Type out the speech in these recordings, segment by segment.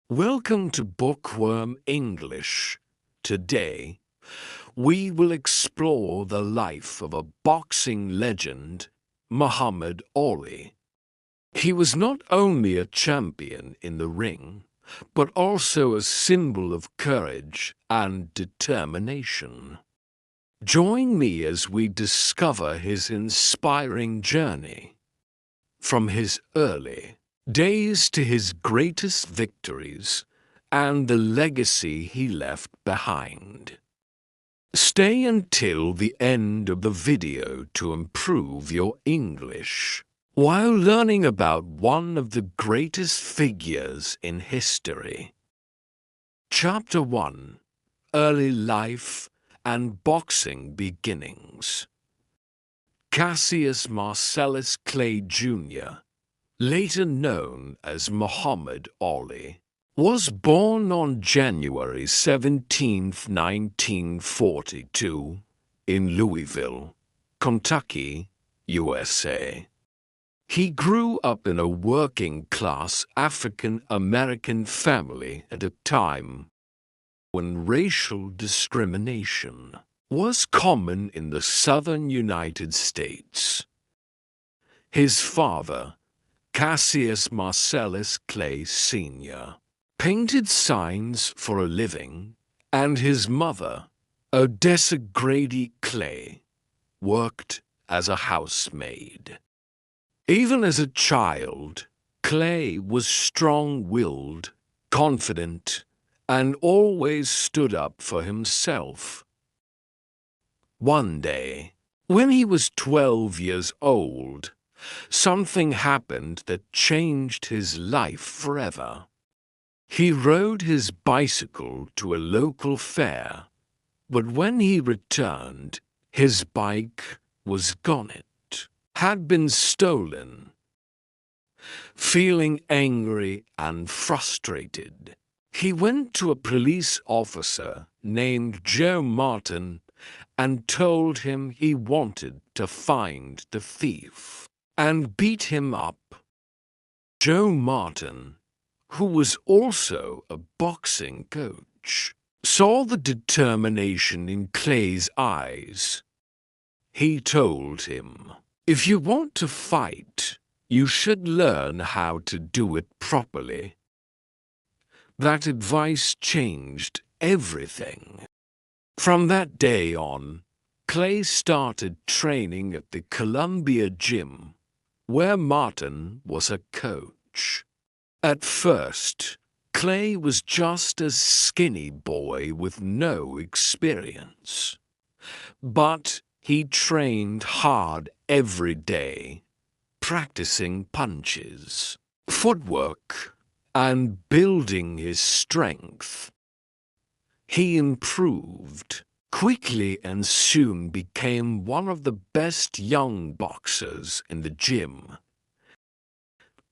Welcome to Bookworm English. Today, we will explore the life of a boxing legend, Muhammad Ali. He was not only a champion in the ring, but also a symbol of courage and determination. Join me as we discover his inspiring journey. From his early days to his greatest victories and the legacy he left behind. Stay until the end of the video to improve your English while learning about one of the greatest figures in history. Chapter 1: Early Life and Boxing Beginnings. Cassius Marcellus Clay Jr., later known as Muhammad Ali, was born on January 17, 1942, in Louisville, Kentucky, USA. He grew up in a working-class African-American family at a time when racial discrimination was common in the southern United States. His father, Cassius Marcellus Clay Sr., painted signs for a living, and his mother, Odessa Grady Clay, worked as a housemaid. Even as a child, Clay was strong-willed, confident, and always stood up for himself. One day, when he was 12 years old, something happened that changed his life forever. He rode his bicycle to a local fair, but when he returned, his bike was gone. It had been stolen. Feeling angry and frustrated, he went to a police officer named Joe Martin and told him he wanted to find the thief and beat him up. Joe Martin, who was also a boxing coach, saw the determination in Clay's eyes. He told him, "If you want to fight, you should learn how to do it properly." That advice changed everything. From that day on, Clay started training at the Columbia Gym, where Martin was a coach. At first, Clay was just a skinny boy with no experience. But he trained hard every day, practicing punches, footwork, and building his strength. He improved quickly and soon became one of the best young boxers in the gym.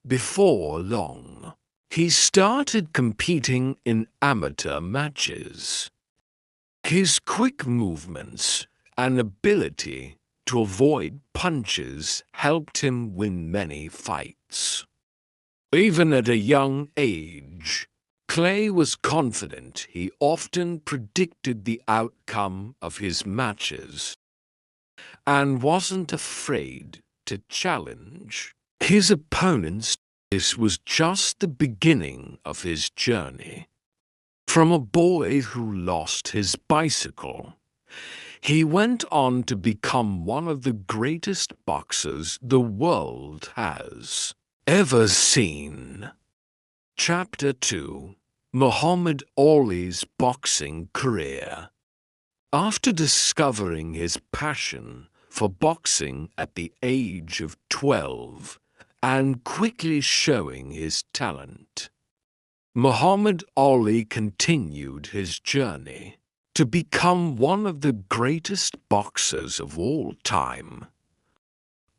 Before long, he started competing in amateur matches. His quick movements and ability to avoid punches helped him win many fights. Even at a young age, Clay was confident. He often predicted the outcome of his matches and wasn't afraid to challenge his opponents. This was just the beginning of his journey. From a boy who lost his bicycle, he went on to become one of the greatest boxers the world has ever seen. Chapter 2: Muhammad Ali's boxing career. After discovering his passion for boxing at the age of 12 and quickly showing his talent, Muhammad Ali continued his journey to become one of the greatest boxers of all time.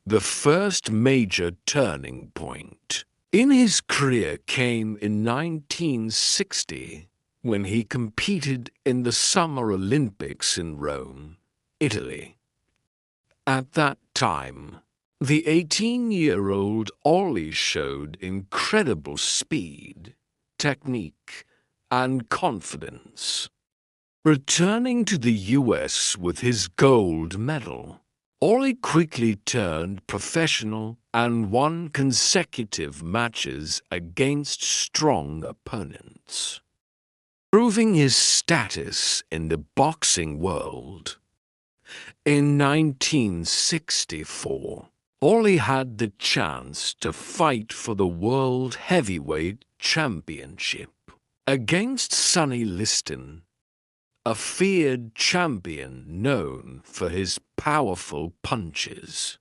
The first major turning point in his career came in 1960 when he competed in the Summer Olympics in Rome, Italy. At that time, the 18-year-old Ali showed incredible speed, technique and confidence. Returning to the US with his gold medal, Ollie quickly turned professional and won consecutive matches against strong opponents, proving his status in the boxing world. In 1964, Ollie had the chance to fight for the World Heavyweight Championship against Sonny Liston, a feared champion known for his powerful punches.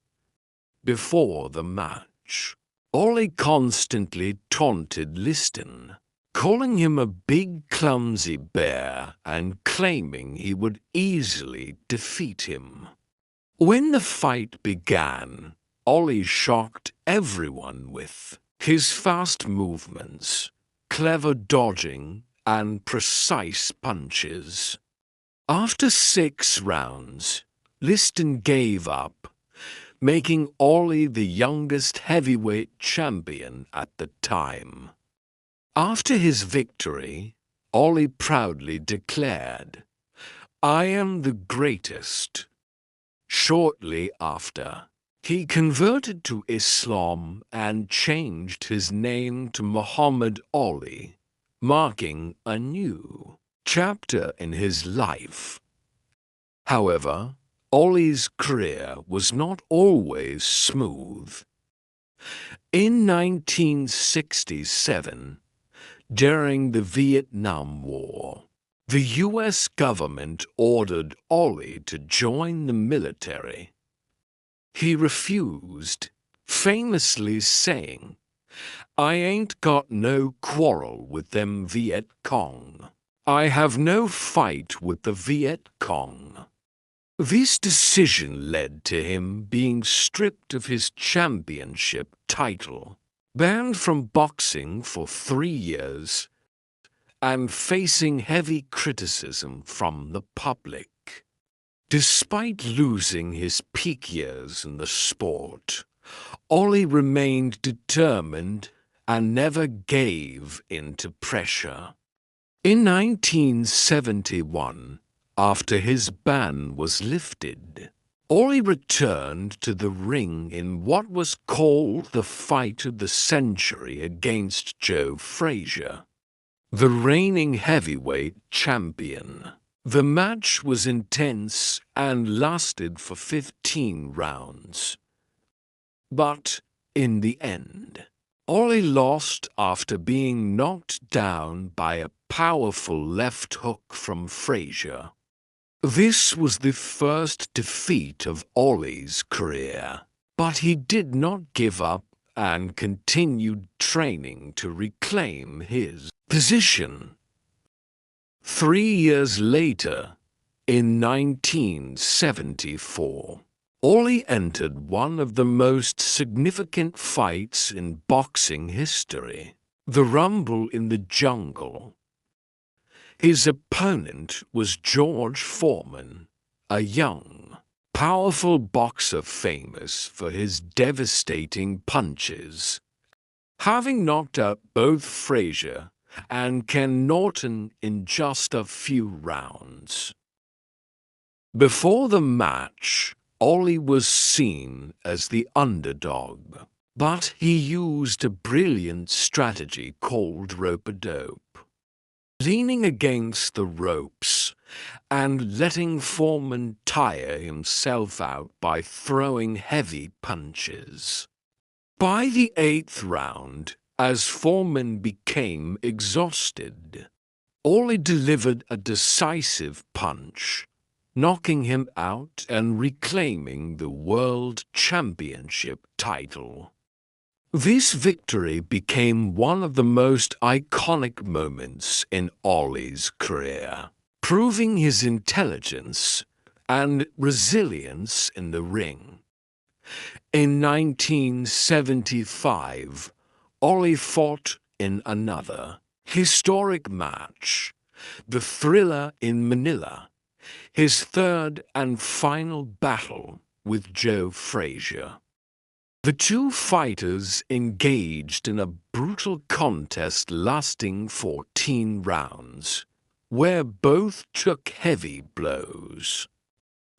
Before the match, Ollie constantly taunted Liston, calling him a big clumsy bear and claiming he would easily defeat him. When the fight began, Ollie shocked everyone with his fast movements, clever dodging, and precise punches. After 6 rounds, Liston gave up, making Ollie the youngest heavyweight champion at the time. After his victory, Ollie proudly declared, "I am the greatest." Shortly after, he converted to Islam and changed his name to Muhammad Ali, marking a new chapter in his life. However, Ollie's career was not always smooth. In 1967, during the Vietnam War, the US government ordered Ollie to join the military. He refused, famously saying, "I ain't got no quarrel with them Viet Cong. I have no fight with the Viet Cong." This decision led to him being stripped of his championship title, banned from boxing for 3 years, and facing heavy criticism from the public. Despite losing his peak years in the sport, Ollie remained determined and never gave in to pressure. In 1971, after his ban was lifted, Ollie returned to the ring in what was called the fight of the century against Joe Frazier, the reigning heavyweight champion. The match was intense and lasted for 15 rounds. But in the end, Ollie lost after being knocked down by a powerful left hook from Frazier. This was the first defeat of Ollie's career, but he did not give up and continued training to reclaim his position. 3 years later, in 1974, Ollie entered one of the most significant fights in boxing history, the Rumble in the Jungle. His opponent was George Foreman, a young, powerful boxer famous for his devastating punches, having knocked out both Frazier and Ken Norton in just a few rounds. Before the match, Ollie was seen as the underdog, but he used a brilliant strategy called rope-a-dope, leaning against the ropes and letting Foreman tire himself out by throwing heavy punches. By the 8th round, as Foreman became exhausted, Ollie delivered a decisive punch, knocking him out and reclaiming the World Championship title. This victory became one of the most iconic moments in Ollie's career, proving his intelligence and resilience in the ring. In 1975, Ollie fought in another historic match, the Thriller in Manila, his third and final battle with Joe Frazier. The two fighters engaged in a brutal contest lasting 14 rounds, where both took heavy blows.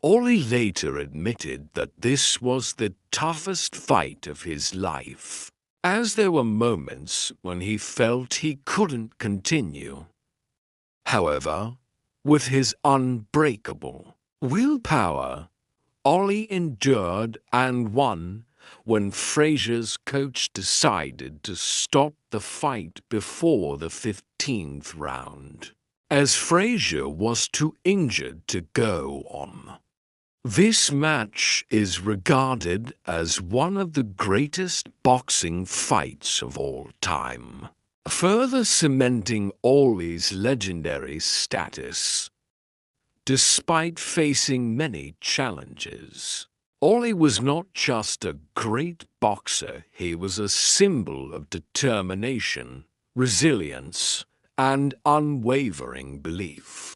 Ollie later admitted that this was the toughest fight of his life, as there were moments when he felt he couldn't continue. However, with his unbreakable willpower, Ollie endured and won when Frazier's coach decided to stop the fight before the 15th round, as Frazier was too injured to go on. This match is regarded as one of the greatest boxing fights of all time, further cementing Ollie's legendary status. Despite facing many challenges, Ollie was not just a great boxer, he was a symbol of determination, resilience, and unwavering belief.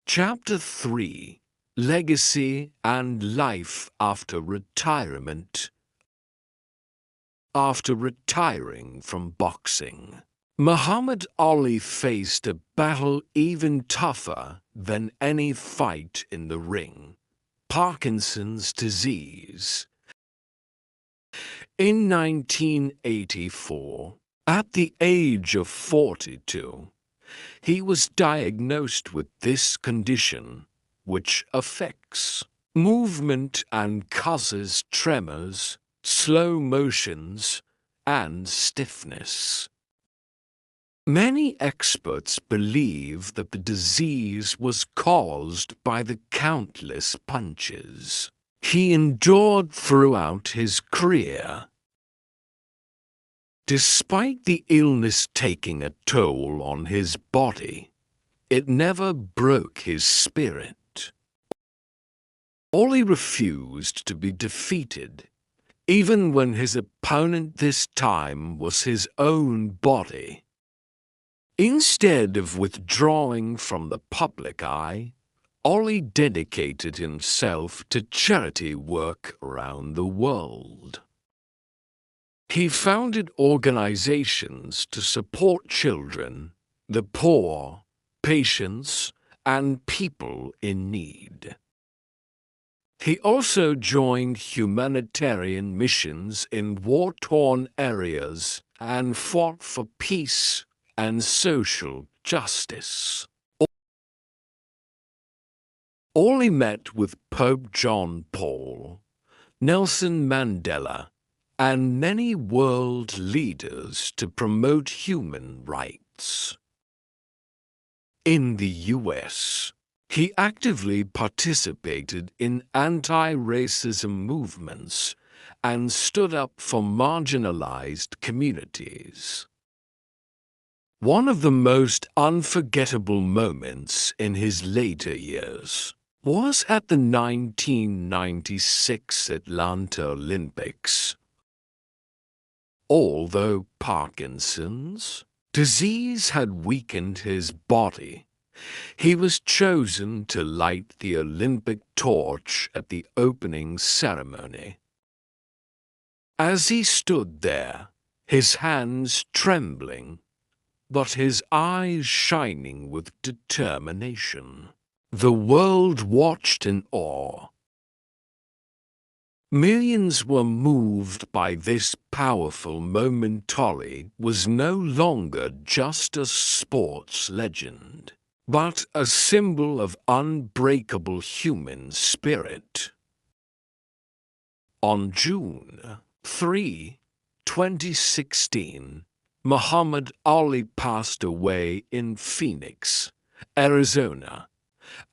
Chapter 3: Legacy and Life After Retirement. After retiring from boxing, Muhammad Ali faced a battle even tougher than any fight in the ring: Parkinson's disease. In 1984, at the age of 42, he was diagnosed with this condition, which affects movement and causes tremors, slow motions, and stiffness. Many experts believe that the disease was caused by the countless punches he endured throughout his career. Despite the illness taking a toll on his body, it never broke his spirit. Ollie refused to be defeated, even when his opponent this time was his own body. Instead of withdrawing from the public eye, Ollie dedicated himself to charity work around the world. He founded organizations to support children, the poor, patients, and people in need. He also joined humanitarian missions in war-torn areas and fought for peace and social justice. Ollie met with Pope John Paul, Nelson Mandela, and many world leaders to promote human rights. In the US, he actively participated in anti-racism movements and stood up for marginalized communities. One of the most unforgettable moments in his later years was at the 1996 Atlanta Olympics. Although Parkinson's disease had weakened his body, he was chosen to light the Olympic torch at the opening ceremony. As he stood there, his hands trembling, but his eyes shining with determination, the world watched in awe. Millions were moved by this powerful moment. Ollie was no longer just a sports legend, but a symbol of unbreakable human spirit. On June 3, 2016, Muhammad Ali passed away in Phoenix, Arizona,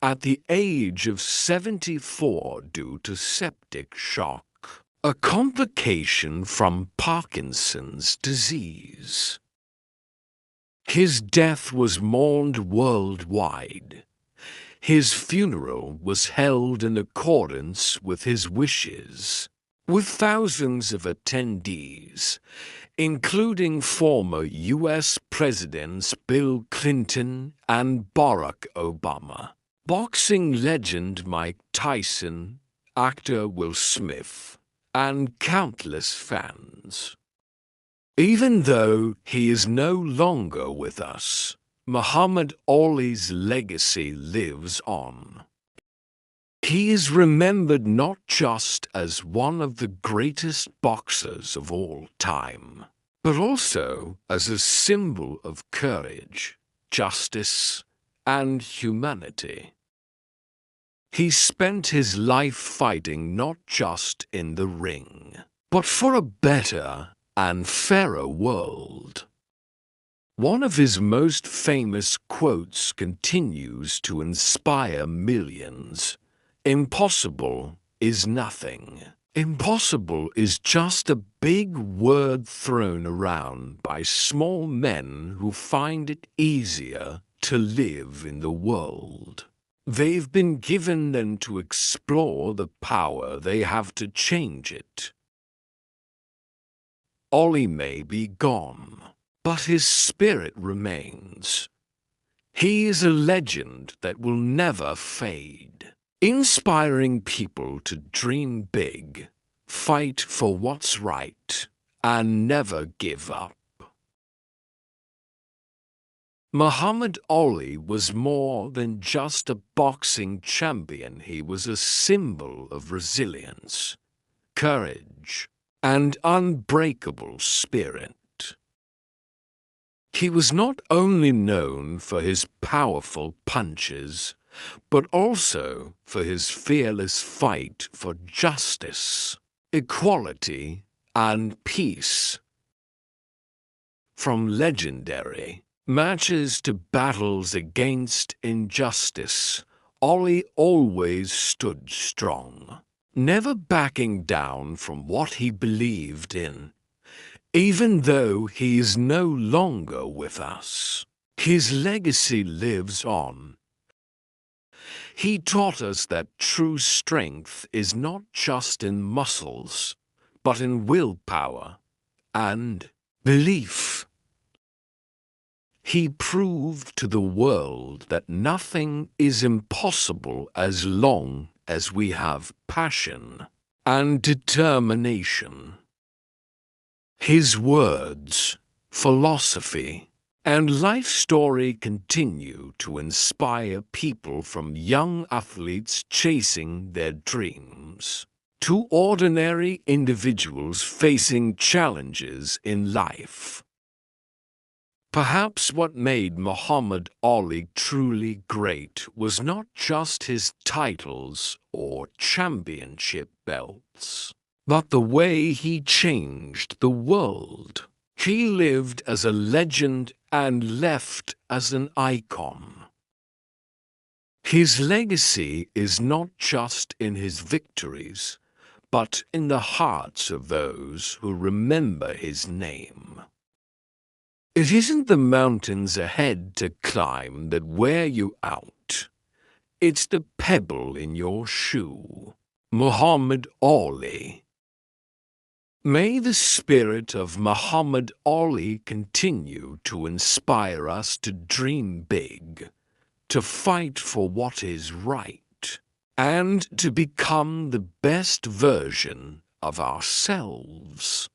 at the age of 74 due to septic shock, a complication from Parkinson's disease. His death was mourned worldwide. His funeral was held in accordance with his wishes, with thousands of attendees, including former U.S. Presidents Bill Clinton and Barack Obama, boxing legend Mike Tyson, actor Will Smith, and countless fans. Even though he is no longer with us, Muhammad Ali's legacy lives on. He is remembered not just as one of the greatest boxers of all time, but also as a symbol of courage, justice, and humanity. He spent his life fighting not just in the ring, but for a better and fairer world. One of his most famous quotes continues to inspire millions. Impossible is nothing. Impossible is just a big word thrown around by small men who find it easier to live in the world. They've been given then to explore the power they have to change it. Ali may be gone, but his spirit remains. He is a legend that will never fade, inspiring people to dream big, fight for what's right, and never give up. Muhammad Ali was more than just a boxing champion. He was a symbol of resilience, courage, and unbreakable spirit. He was not only known for his powerful punches, but also for his fearless fight for justice, equality, and peace. From legendary matches to battles against injustice, Ali always stood strong, never backing down from what he believed in. Even though he is no longer with us, his legacy lives on. He taught us that true strength is not just in muscles, but in willpower and belief. He proved to the world that nothing is impossible as long as we have passion and determination. His words, philosophy, and life story continue to inspire people from young athletes chasing their dreams to ordinary individuals facing challenges in life. Perhaps what made Muhammad Ali truly great was not just his titles or championship belts, but the way he changed the world. He lived as a legend and left as an icon. His legacy is not just in his victories, but in the hearts of those who remember his name. It isn't the mountains ahead to climb that wear you out. It's the pebble in your shoe. Muhammad Ali. May the spirit of Muhammad Ali continue to inspire us to dream big, to fight for what is right, and to become the best version of ourselves.